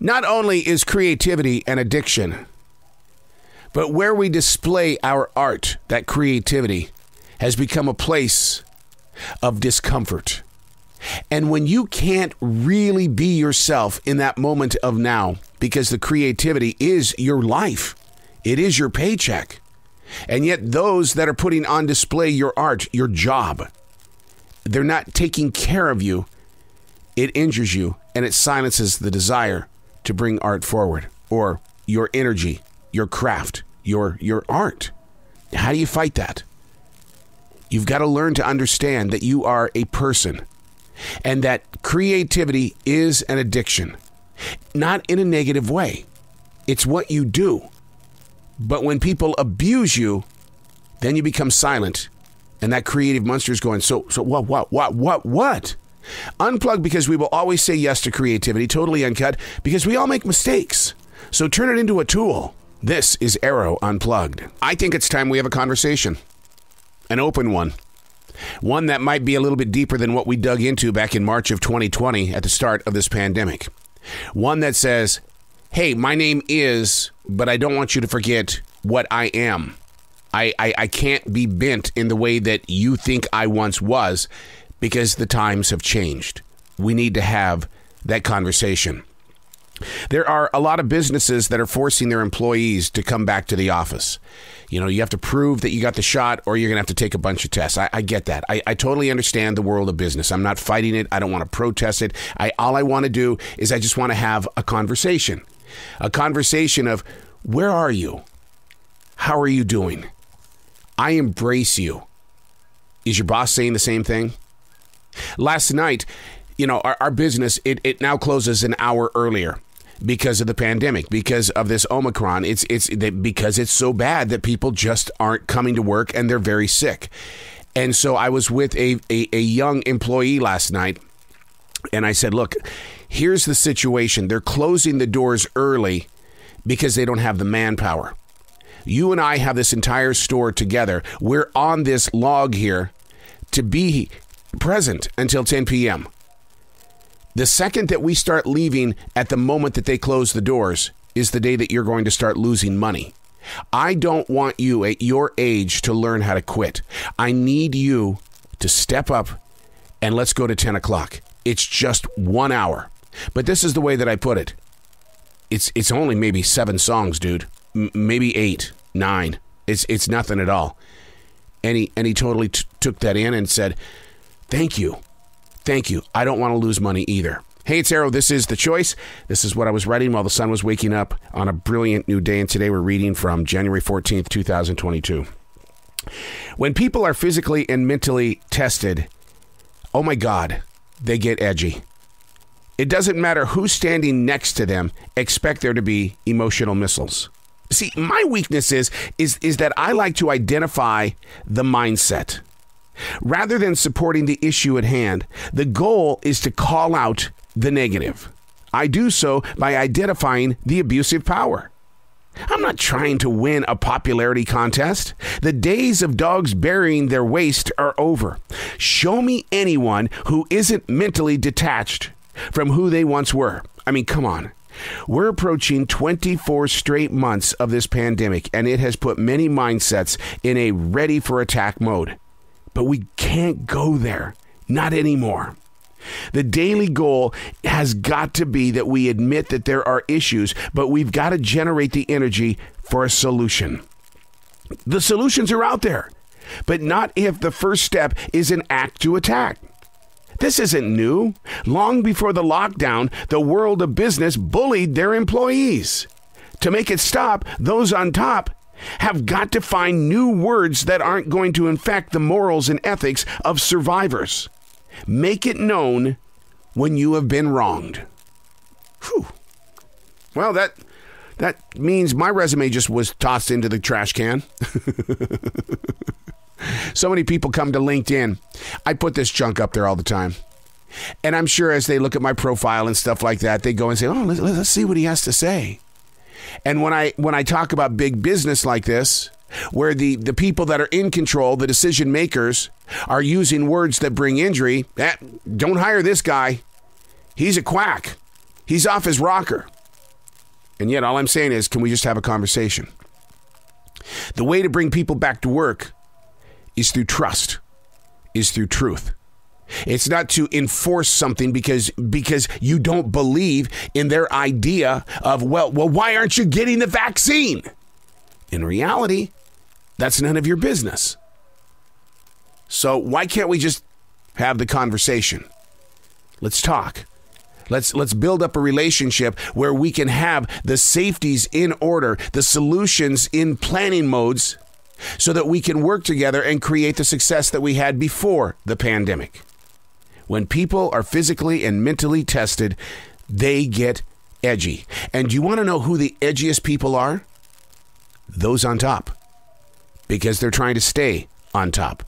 Not only is creativity an addiction, but where we display our art, that creativity, has become a place of discomfort. And when you can't really be yourself in that moment of now, because the creativity is your life, it is your paycheck, and yet those that are putting on display your art, your job, they're not taking care of you, it injures you, and it silences the desire to bring art forward, or your energy, your craft, your art. How do you fight that? You've got to learn to understand that you are a person and that creativity is an addiction, not in a negative way. It's what you do. But when people abuse you, then you become silent, and that creative monster is going, so what? Unplugged, because we will always say yes to creativity, totally uncut, because we all make mistakes. So turn it into a tool. This is Arroe Unplugged. I think it's time we have a conversation, an open one. One that might be a little bit deeper than what we dug into back in March of 2020 at the start of this pandemic. One that says, hey, my name is, but I don't want you to forget what I am. I can't be bent in the way that you think I once was, because the times have changed. We need to have that conversation. There are a lot of businesses that are forcing their employees to come back to the office. You know, you have to prove that you got the shot, or you're going to have to take a bunch of tests. I get that. I totally understand the world of business. I'm not fighting it. I don't want to protest it. All I want to do is I just want to have a conversation. A conversation of, where are you? How are you doing? I embrace you. Is your boss saying the same thing? Last night, you know, our business, it now closes an hour earlier because of the pandemic, because of this Omicron. It's because it's so bad that people just aren't coming to work and they're very sick. And so I was with a young employee last night, and I said, look, here's the situation. They're closing the doors early because they don't have the manpower. You and I have this entire store together. We're on this log here to be present until 10 p.m. The second that we start leaving at the moment that they close the doors is the day that you're going to start losing money. I don't want you at your age to learn how to quit. I need you to step up and let's go to 10 o'clock. It's just 1 hour. But this is the way that I put it. It's only maybe 7 songs, dude. Maybe 8, 9. It's nothing at all. And he totally took that in and said, thank you. Thank you. I don't want to lose money either. Hey, it's Arroe. This is The Choice. This is what I was writing while the sun was waking up on a brilliant new day. And today we're reading from January 14th, 2022. When people are physically and mentally tested, oh my God, they get edgy. It doesn't matter who's standing next to them. Expect there to be emotional missiles. See, my weakness is that I like to identify the mindset. Rather than supporting the issue at hand, the goal is to call out the negative. I do so by identifying the abusive power. I'm not trying to win a popularity contest. The days of dogs burying their waste are over. Show me anyone who isn't mentally detached from who they once were. I mean, come on. We're approaching 24 straight months of this pandemic, and it has put many mindsets in a ready for attack mode. But we can't go there. Not anymore. The daily goal has got to be that we admit that there are issues, but we've got to generate the energy for a solution. The solutions are out there, but not if the first step is an act to attack. This isn't new. Long before the lockdown, the world of business bullied their employees. To make it stop, those on top have got to find new words that aren't going to infect the morals and ethics of survivors. Make it known when you have been wronged. Whew. Well, that means my resume just was tossed into the trash can. So many people come to LinkedIn. I put this junk up there all the time. And I'm sure as they look at my profile and stuff like that, they go and say, oh, let's see what he has to say. And when I talk about big business like this, where the people that are in control, the decision makers, are using words that bring injury, don't hire this guy. He's a quack. He's off his rocker. And yet all I'm saying is, can we just have a conversation? The way to bring people back to work is through trust, is through truth. It's not to enforce something because you don't believe in their idea of, well, why aren't you getting the vaccine? In reality, that's none of your business. So why can't we just have the conversation? Let's talk. Let's build up a relationship where we can have the safeties in order, the solutions in planning modes, so that we can work together and create the success that we had before the pandemic. When people are physically and mentally tested, they get edgy. And you want to know who the edgiest people are? Those on top. Because they're trying to stay on top.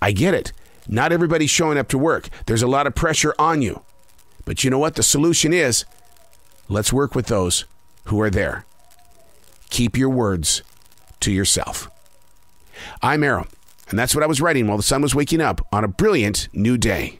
I get it. Not everybody's showing up to work. There's a lot of pressure on you. But you know what? The solution is, let's work with those who are there. Keep your words to yourself. I'm Arroe, and that's what I was writing while the sun was waking up on a brilliant new day.